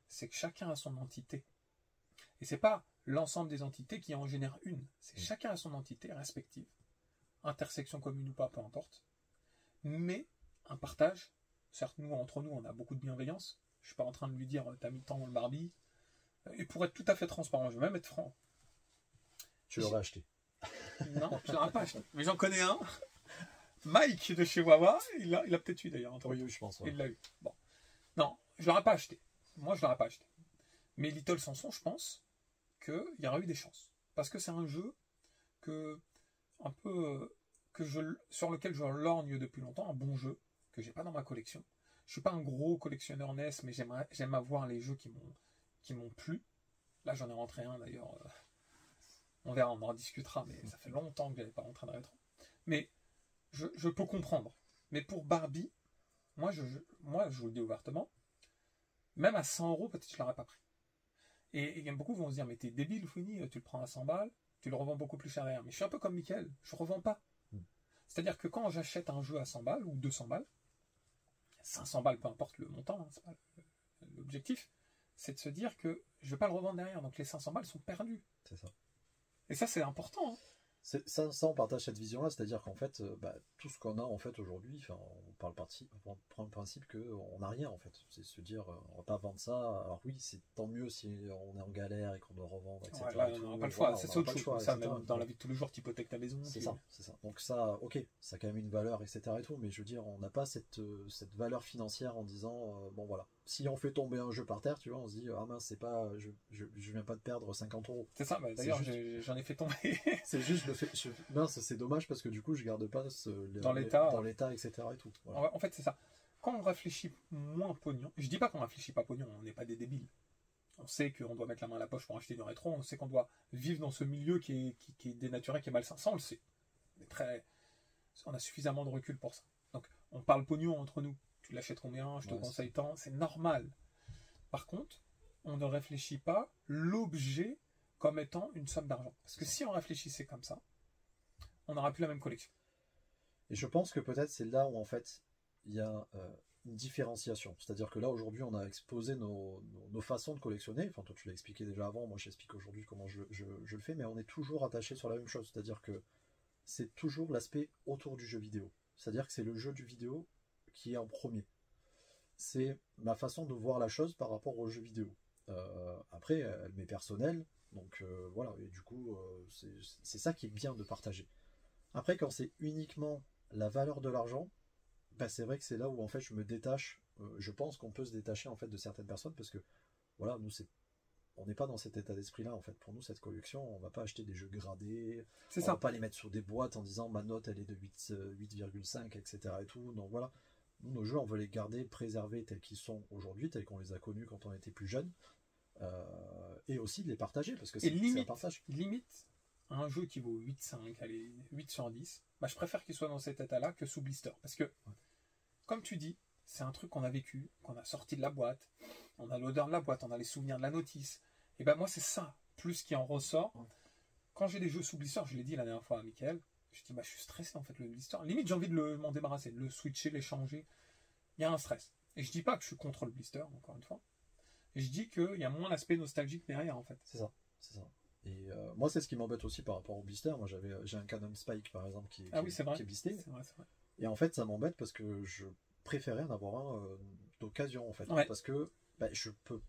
C'est que chacun a son entité. Et c'est pas l'ensemble des entités qui en génère une. C'est chacun a son entité respective. Intersection commune ou pas, peu importe. Mais un partage. Certes, nous, entre nous, on a beaucoup de bienveillance. Je suis pas en train de lui dire, t'as mis tant dans le Barbie. Et pour être tout à fait transparent, je vais même être franc. Tu l'aurais acheté? Non, je l'aurais pas acheté. Mais j'en connais un. Mike de chez Wawa, il l'a peut-être eu d'ailleurs. Oui, je pense. Ouais. Il l'a eu. Bon. Non, je l'aurais pas acheté. Moi, je l'aurais pas acheté. Mais Little Samson, je pense qu'il y aura eu des chances. Parce que c'est un jeu sur lequel je lorgne depuis longtemps, un bon jeu que j'ai pas dans ma collection. Je suis pas un gros collectionneur NES, mais j'aime avoir les jeux qui m'ont plu. Là, j'en ai rentré un d'ailleurs. On verra, on en discutera, mais ça fait longtemps que j'avais pas rentré de rétro. Mais je peux comprendre. Mais pour Barbie, moi, je vous le dis ouvertement, même à 100 €, peut-être je l'aurais pas pris. Et beaucoup vont se dire, mais t'es débile, Fouini, tu le prends à 100 balles, tu le revends beaucoup plus cher derrière. Mais je suis un peu comme Mickaël, je revends pas. C'est-à-dire que quand j'achète un jeu à 100 balles ou 200 balles, 500 balles, peu importe le montant, hein, c'est pas l'objectif, c'est de se dire que je vais pas le revendre derrière. Donc les 500 balles sont perdues. C'est ça. Et ça, c'est important. Hein. Ça, on partage cette vision-là, c'est-à-dire qu'en fait, tout ce qu'on a en fait aujourd'hui, on prend le principe qu'on n'a rien en fait. C'est se dire, on va pas vendre ça. Alors oui, c'est tant mieux si on est en galère et qu'on doit revendre, etc. Ouais, là, on n'a pas le choix. C'est autre chose. Ça, même dans la vie de tous les jours, tu hypothèques ta maison. C'est ça. Donc ça, ok, ça a quand même une valeur, etc. et tout, mais je veux dire, on n'a pas cette valeur financière en disant, bon voilà, si on fait tomber un jeu par terre, tu vois, on se dit, ah mince, c'est pas, je viens pas de perdre 50 €. C'est ça. D'ailleurs, j'en ai fait tomber. C'est juste mince, c'est dommage parce que du coup je garde pas dans l'état, etc. et tout. Voilà. En fait, c'est ça. Quand on réfléchit moins pognon, je dis pas qu'on réfléchit pas pognon, on n'est pas des débiles. On sait qu'on doit mettre la main à la poche pour acheter du rétro, on sait qu'on doit vivre dans ce milieu qui est dénaturé, qui est malsain. Ça, on le sait. On a suffisamment de recul pour ça. Donc, on parle pognon entre nous. Tu l'achètes combien? Je te conseille tant. C'est normal. Par contre, on ne réfléchit pas l'objet comme étant une somme d'argent. Parce que si on réfléchissait comme ça, on n'aura plus la même collection. Et je pense que peut-être c'est là où en fait il y a une différenciation. C'est-à-dire que là aujourd'hui on a exposé nos façons de collectionner. Enfin toi tu l'as expliqué déjà avant, moi j'explique aujourd'hui comment je le fais, mais on est toujours attaché sur la même chose. C'est-à-dire que c'est toujours l'aspect autour du jeu vidéo. C'est-à-dire que c'est le jeu du vidéo qui est en premier. C'est ma façon de voir la chose par rapport au jeu vidéo. Après, elle m'est personnelle, donc voilà, et du coup c'est ça qui est bien de partager. Après, quand c'est uniquement la valeur de l'argent, c'est vrai que c'est là où en fait je me détache. Je pense qu'on peut se détacher en fait de certaines personnes parce que voilà, nous c'est on n'est pas dans cet état d'esprit-là, en fait. Pour nous, cette collection, on va pas acheter des jeux gradés, C'est on ça. va pas les mettre sur des boîtes en disant ma note elle est de 8,5, etc. et tout. Donc voilà. Nous, nos jeux, on veut les garder préservés tels qu'ils sont aujourd'hui, tels qu'on les a connus quand on était plus jeune. Et aussi de les partager, parce que Et c'est un partage. limite, un jeu qui vaut 8,5, allez, 8 sur 10, bah, je préfère qu'il soit dans cet état-là que sous blister. Parce que, comme tu dis, c'est un truc qu'on a vécu, qu'on a sorti de la boîte, on a l'odeur de la boîte, on a les souvenirs de la notice. Et ben moi, c'est ça, plus qui en ressort. Quand j'ai des jeux sous blister, je l'ai dit la dernière fois à Mickaël, je dis, bah, je suis stressé en fait, le blister. Limite, j'ai envie de m'en débarrasser, de le switcher, l'échanger. Il y a un stress. Et je dis pas que je suis contre le blister, encore une fois. Je dis qu'il y a moins l'aspect nostalgique derrière, en fait. C'est ça, c'est ça. Et moi, c'est ce qui m'embête aussi par rapport au blister. Moi, j'ai un Canon Spike, par exemple, qui est blisté. C'est vrai, c'est vrai. Et en fait, ça m'embête parce que je préférais en avoir un d'occasion, en fait. Ouais. Parce que bah, je peux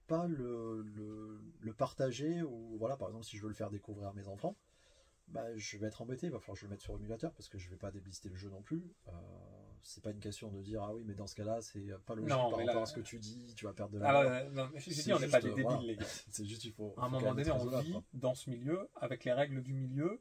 pas le partager, ou voilà, par exemple, si je veux le faire découvrir à mes enfants, bah, je vais être embêté. Il va falloir que je le mette sur émulateur parce que je vais pas déblister le jeu non plus. C'est pas une question de dire ah oui, mais dans ce cas-là, c'est pas logique par rapport à ce que tu dis, tu vas perdre de l'argent. Non, j'ai dit, on n'est pas des débiles, voilà. les gars. C'est juste, il faut. À un moment donné, on vit dans ce milieu, avec les règles du milieu.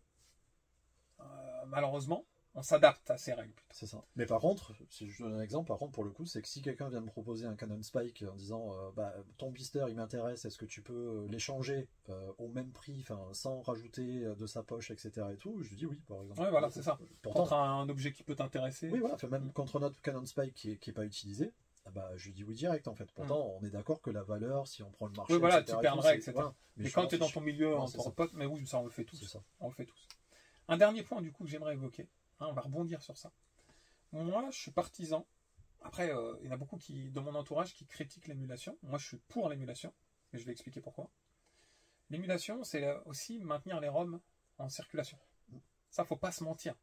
Malheureusement, on s'adapte à ces règles. C'est ça. Mais par contre, si je donne un exemple, par contre, pour le coup, c'est que si quelqu'un vient me proposer un Canon Spike en disant bah, ton blister il m'intéresse, est-ce que tu peux l'échanger au même prix, sans rajouter de sa poche, etc. et tout, je lui dis oui, par exemple. Oui, voilà, c'est ça. Pourtant, contre un objet qui peut t'intéresser. Oui, voilà, même contre notre Canon Spike qui est pas utilisé, bah, je lui dis oui direct en fait. Pourtant, on est d'accord que la valeur, si on prend le marché, oui, voilà, etc., tu perdrais, etc. Voilà. Mais quand tu es dans ton milieu entre potes, mais oui, ça on le fait tous. Ça. On le fait tous. Un dernier point du coup que j'aimerais évoquer, on va rebondir sur ça. Moi, je suis partisan. Après, il y en a beaucoup dans mon entourage qui critiquent l'émulation. Moi, je suis pour l'émulation, mais je vais expliquer pourquoi. L'émulation, c'est aussi maintenir les ROM en circulation. Ça, faut pas se mentir.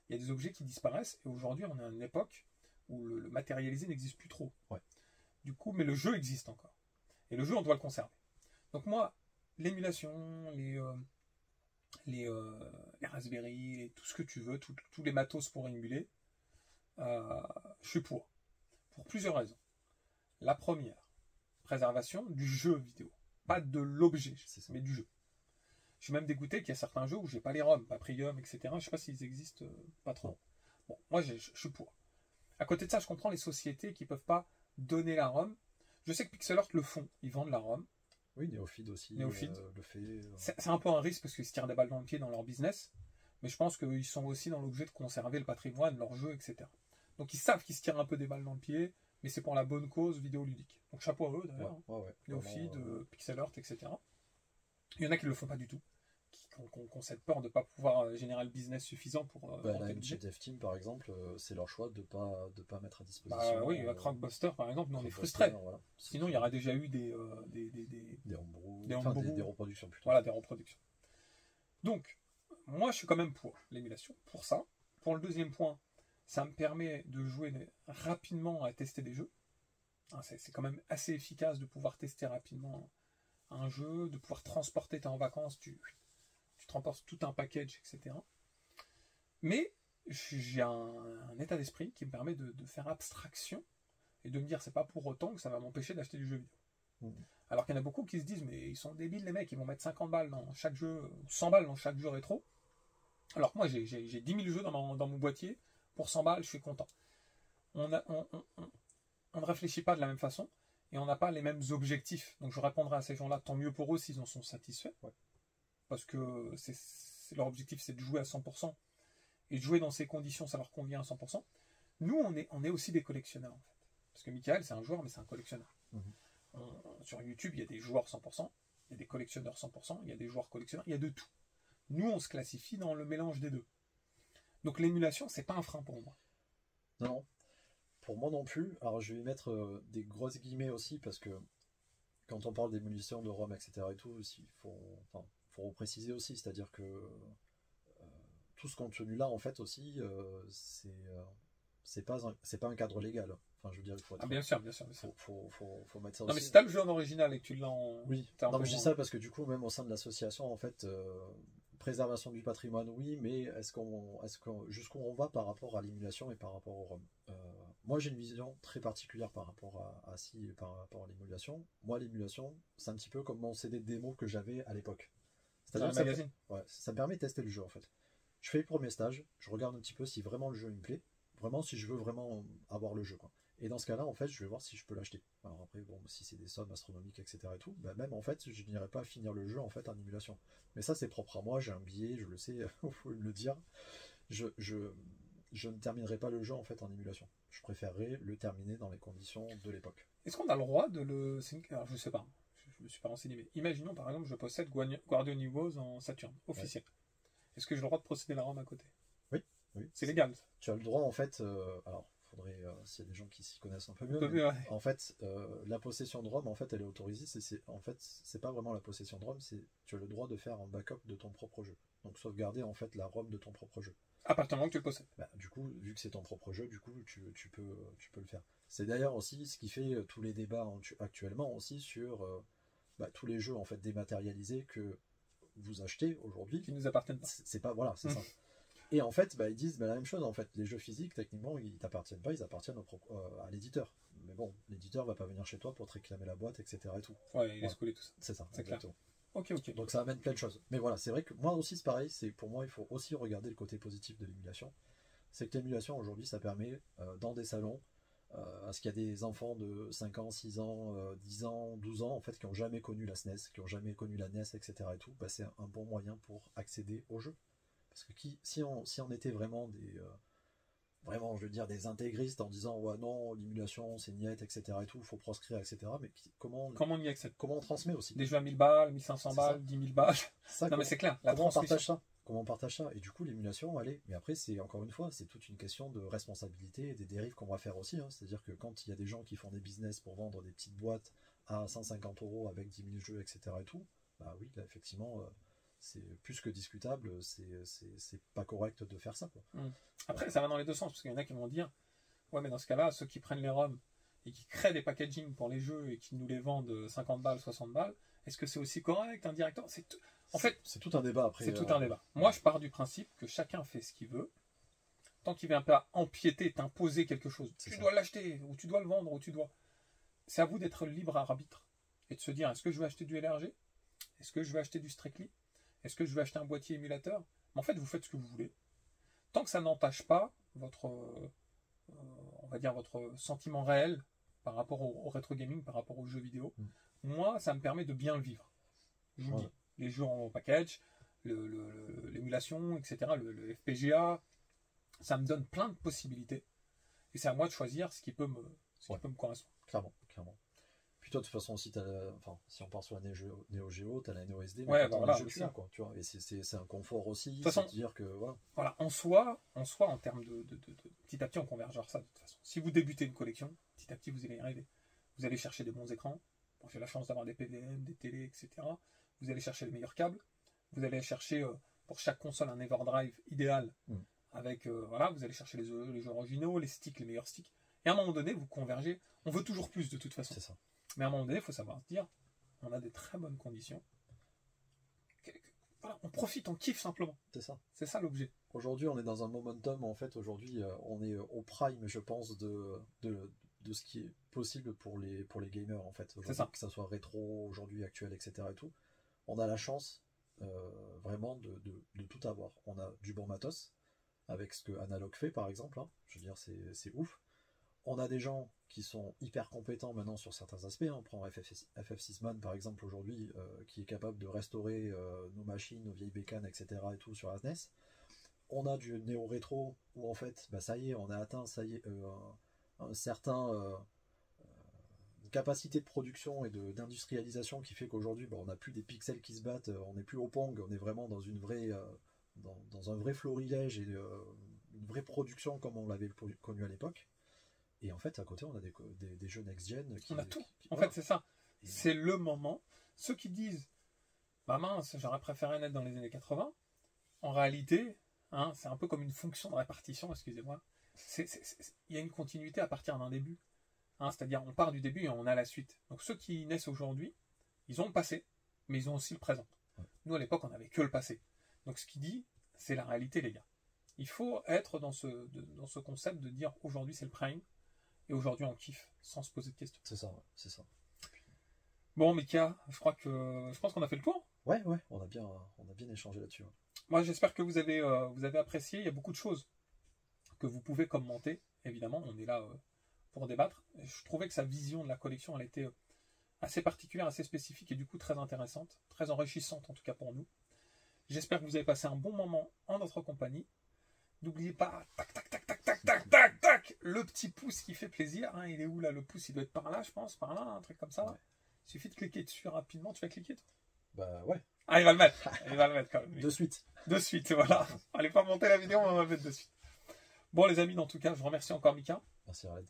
Il y a des objets qui disparaissent, et aujourd'hui, on est à une époque où le matérialisé n'existe plus trop. Ouais. Du coup, mais le jeu existe encore. Et le jeu, on doit le conserver. Donc moi, l'émulation, les Raspberry, tout ce que tu veux, tous les matos pour émuler, je suis pour plusieurs raisons. La première, préservation du jeu vidéo, pas de l'objet, mais du jeu. Je suis même dégoûté qu'il y a certains jeux où j'ai pas les ROM, Paprium, etc. Je sais pas s'ils existent, pas trop. Bon, moi je suis pour. À côté de ça, je comprends les sociétés qui peuvent pas donner la ROM. Je sais que Pixelart le font, ils vendent la ROM. Oui, Neofeed aussi le fait. C'est un peu un risque parce qu'ils se tirent des balles dans le pied dans leur business, mais je pense qu'ils sont aussi dans l'objet de conserver le patrimoine, leur jeu, etc. Donc ils savent qu'ils se tirent un peu des balles dans le pied, mais c'est pour la bonne cause vidéoludique. Donc chapeau à eux d'ailleurs. Neofeed, Pixelart, etc. Il y en a qui ne le font pas du tout, qui ont cette peur de ne pas pouvoir générer le business suffisant pour. La MG Dev Team par exemple, c'est leur choix de pas mettre à disposition. Bah oui, la Crockbuster par exemple, nous on est frustrés. Voilà. Sinon il y aurait déjà eu des reproductions plutôt. Voilà, des reproductions. Donc, moi je suis quand même pour l'émulation, pour ça. Pour le deuxième point, ça me permet de jouer rapidement à tester des jeux. C'est quand même assez efficace de pouvoir tester rapidement un jeu, de pouvoir transporter, t'es en vacances, tu transportes tout un package, etc. Mais j'ai un état d'esprit qui me permet de faire abstraction et de me dire c'est pas pour autant que ça va m'empêcher d'acheter du jeu vidéo. Alors qu'il y en a beaucoup qui se disent mais ils sont débiles les mecs, ils vont mettre 50 balles dans chaque jeu, 100 balles dans chaque jeu rétro. Alors que moi j'ai 10 000 jeux dans mon boîtier, pour 100 balles je suis content. On ne réfléchit pas de la même façon et on n'a pas les mêmes objectifs. Donc je répondrai à ces gens-là, tant mieux pour eux s'ils en sont satisfaits. Ouais. Parce que leur objectif c'est de jouer à 100%. Et de jouer dans ces conditions, ça leur convient à 100%. Nous, on est aussi des collectionneurs, en fait. Parce que Mickaël, c'est un joueur, mais c'est un collectionneur. Sur YouTube, il y a des joueurs 100%, il y a des collectionneurs 100%, il y a des joueurs collectionneurs, il y a de tout. Nous, on se classifie dans le mélange des deux. Donc l'émulation, c'est pas un frein pour moi. Non, pour moi non plus. Alors je vais y mettre des grosses guillemets aussi, parce que quand on parle d'émulation de ROM, etc. et tout, il faut préciser aussi, c'est-à-dire que tout ce contenu-là, en fait, aussi, c'est pas un cadre légal. Enfin, je veux dire, il faut être... bien sûr. Faut mettre ça non, aussi. mais si t'as le jeu en original et que tu l'as en... Oui, non, mais je dis ça parce que du coup, même au sein de l'association, en fait, préservation du patrimoine, oui, mais jusqu'où on va par rapport à l'émulation et par rapport au ROM. moi j'ai une vision très particulière par rapport à l'émulation. Moi l'émulation, c'est un petit peu comme mon CD de démo que j'avais à l'époque. C'est-à-dire C'est-à-dire le que magazine. ouais, ça me permet de tester le jeu en fait. Je fais le premier stage, je regarde un petit peu si vraiment le jeu me plaît, vraiment si je veux vraiment avoir le jeu quoi. Et dans ce cas-là, en fait, je vais voir si je peux l'acheter. Alors après, bon, si c'est des sommes astronomiques, etc. et tout, bah même en fait, je n'irai pas finir le jeu en fait en émulation. Mais ça, c'est propre à moi, j'ai un billet, je le sais, il faut me le dire. Je, je, je ne terminerai pas le jeu en fait en émulation. Je préférerais le terminer dans les conditions de l'époque. Est-ce qu'on a le droit de le. Alors, je sais pas, je me suis pas renseigné, mais imaginons par exemple, je possède Guardian Heroes en Saturn, officiel. Ouais. Est-ce que j'ai le droit de procéder la ROM à côté? Oui, oui. C'est légal. Ça. Tu as le droit en fait. Alors, faudrait s'il y a des gens qui s'y connaissent un peu mieux. Ouais. En fait, la possession de ROM, en fait, elle est autorisée. En fait, c'est pas vraiment la possession de ROM, c'est tu as le droit de faire un backup de ton propre jeu. Donc sauvegarder en fait la ROM de ton propre jeu. À partir du moment que tu le possèdes. Bah, du coup, vu que c'est ton propre jeu, du coup, tu peux le faire. C'est d'ailleurs aussi ce qui fait tous les débats actuellement aussi sur tous les jeux en fait dématérialisés que vous achetez aujourd'hui. Qui nous appartiennent pas. C'est pas voilà, c'est ça. Et en fait, ils disent la même chose en fait. Les jeux physiques, techniquement, ils t'appartiennent pas, ils appartiennent à l'éditeur. Mais bon, l'éditeur va pas venir chez toi pour te réclamer la boîte, etc. et tout. Ouais, il laisse couler tout ça. C'est ça, c'est exactement. Clair. Ok. Donc ça amène plein de choses. Mais voilà, c'est vrai que moi aussi c'est pareil. Pour moi, il faut aussi regarder le côté positif de l'émulation. C'est que l'émulation aujourd'hui, ça permet dans des salons à ce qu'il y a des enfants de 5 ans, 6 ans, 10 ans, 12 ans en fait qui n'ont jamais connu la SNES, qui n'ont jamais connu la NES, etc. et tout. C'est un bon moyen pour accéder au jeu. Parce que si on était vraiment vraiment, je veux dire, des intégristes en disant ouais non, l'émulation c'est niette, etc. et tout, il faut proscrire, etc. Mais comment on y accède? Comment on transmet aussi? Des jeux à 1000 balles, 1500 balles, 10 000 balles. Ça, non mais c'est clair. Comment on partage ça? Et du coup, l'émulation, allez. Mais après, c'est encore une fois, c'est toute une question de responsabilité et des dérives qu'on va faire aussi. Hein. C'est-à-dire que quand il y a des gens qui font des business pour vendre des petites boîtes à 150 € avec 10 000 jeux, etc. et tout, bah oui, là, effectivement, c'est plus que discutable. C'est pas correct de faire ça, quoi. Après, ça va dans les deux sens, parce qu'il y en a qui vont dire ouais, mais dans ce cas-là, ceux qui prennent les ROM et qui créent des packaging pour les jeux et qui nous les vendent 50 balles, 60 balles, est-ce que c'est aussi correct indirectement? En fait, c'est tout un débat après. C'est tout un débat. Moi, je pars du principe que chacun fait ce qu'il veut, tant qu'il ne vient pas empiéter, t'imposer quelque chose. Tu dois l'acheter, ou tu dois le vendre, ou tu dois. C'est à vous d'être libre arbitre et de se dire est-ce que je veux acheter du LRG? Est-ce que je veux acheter du Strictly? Est-ce que je veux acheter un boîtier émulateur? Mais en fait, vous faites ce que vous voulez. Tant que ça n'entache pas votre, on va dire, votre sentiment réel par rapport au rétro gaming, par rapport aux jeux vidéo, moi, ça me permet de bien le vivre. Je vous dis, les jeux en package, l'émulation, etc., le FPGA, ça me donne plein de possibilités. Et c'est à moi de choisir ce qui peut me correspondre. Clairement. Puis toi, de toute façon, aussi, si on part sur la Neo Geo, tu as la Neo SD, mais ouais, voilà, quoi, tu vois, et c'est un confort aussi, c'est de dire que voilà, en soi, en termes de petit à petit, on convergera ça de toute façon. Si vous débutez une collection, petit à petit, vous allez y arriver. Vous allez chercher des bons écrans. Bon, j'ai la chance d'avoir des PVM, des télés, etc. Vous allez chercher les meilleurs câbles. Vous allez chercher pour chaque console un Everdrive idéal. Avec vous allez chercher les jeux originaux, les sticks, les meilleurs sticks. Et à un moment donné, vous convergez. On veut toujours plus de toute façon. C'est ça. Mais à un moment donné, il faut savoir se dire, on a des très bonnes conditions. Voilà, on profite, on kiffe simplement. C'est ça. C'est ça l'objet. Aujourd'hui, on est dans un momentum. En fait, aujourd'hui, on est au prime, je pense, de ce qui est possible pour les gamers, en fait. C'est ça. Que ça soit rétro, aujourd'hui, actuel, etc. et tout. On a la chance, vraiment, de tout avoir. On a du bon matos, avec ce que Analog fait, par exemple. Hein. Je veux dire, c'est ouf. On a des gens qui sont hyper compétents maintenant sur certains aspects. Hein. On prend FF6Man, par exemple, aujourd'hui, qui est capable de restaurer nos machines, nos vieilles bécanes, etc. et tout sur la SNES. On a du néo-rétro, où en fait, ça y est, on a atteint, un certain capacité de production et d'industrialisation qui fait qu'aujourd'hui, on n'a plus des pixels qui se battent, on n'est plus au Pong, on est vraiment dans une vraie, dans un vrai florilège et une vraie production comme on l'avait connu à l'époque. Et en fait, à côté, on a des jeux next-gen. On a tout. En fait, c'est ça. C'est le moment. Ceux qui disent bah mince, j'aurais préféré naître dans les années 80, en réalité, c'est un peu comme une fonction de répartition, excusez-moi. Il y a une continuité à partir d'un début. C'est-à-dire, on part du début et on a la suite. Donc, ceux qui naissent aujourd'hui, ils ont le passé, mais ils ont aussi le présent. Nous, à l'époque, on n'avait que le passé. Donc, ce qu'il dit, c'est la réalité, les gars. Il faut être dans ce concept de dire aujourd'hui, c'est le prime. Et aujourd'hui, on kiffe sans se poser de questions. C'est ça, ouais, c'est ça. Bon, Mika, je pense qu'on a fait le tour. Ouais, on a bien échangé là-dessus. Ouais. Moi, j'espère que vous avez apprécié. Il y a beaucoup de choses que vous pouvez commenter. Évidemment, on est là pour débattre. Je trouvais que sa vision de la collection, elle était assez particulière, assez spécifique et du coup très intéressante, très enrichissante en tout cas pour nous. J'espère que vous avez passé un bon moment en notre compagnie. N'oubliez pas, tac, tac, tac, tac, tac, tac, tac, tac, le petit pouce qui fait plaisir. Hein, il est où là? Le pouce, il doit être par là, je pense, par là, un truc comme ça. Ouais. Il suffit de cliquer dessus rapidement. Tu vas cliquer, toi? Bah ouais. Ah, il va le mettre. Il va le mettre quand même. De suite. De suite, voilà. Allez pas monter la vidéo, on va le mettre de suite. Bon, les amis, en tout cas, je vous remercie encore, Mika. Merci, Red.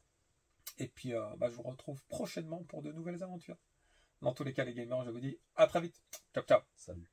Et puis, je vous retrouve prochainement pour de nouvelles aventures. Dans tous les cas, les gamers, je vous dis à très vite. Ciao, ciao. Salut.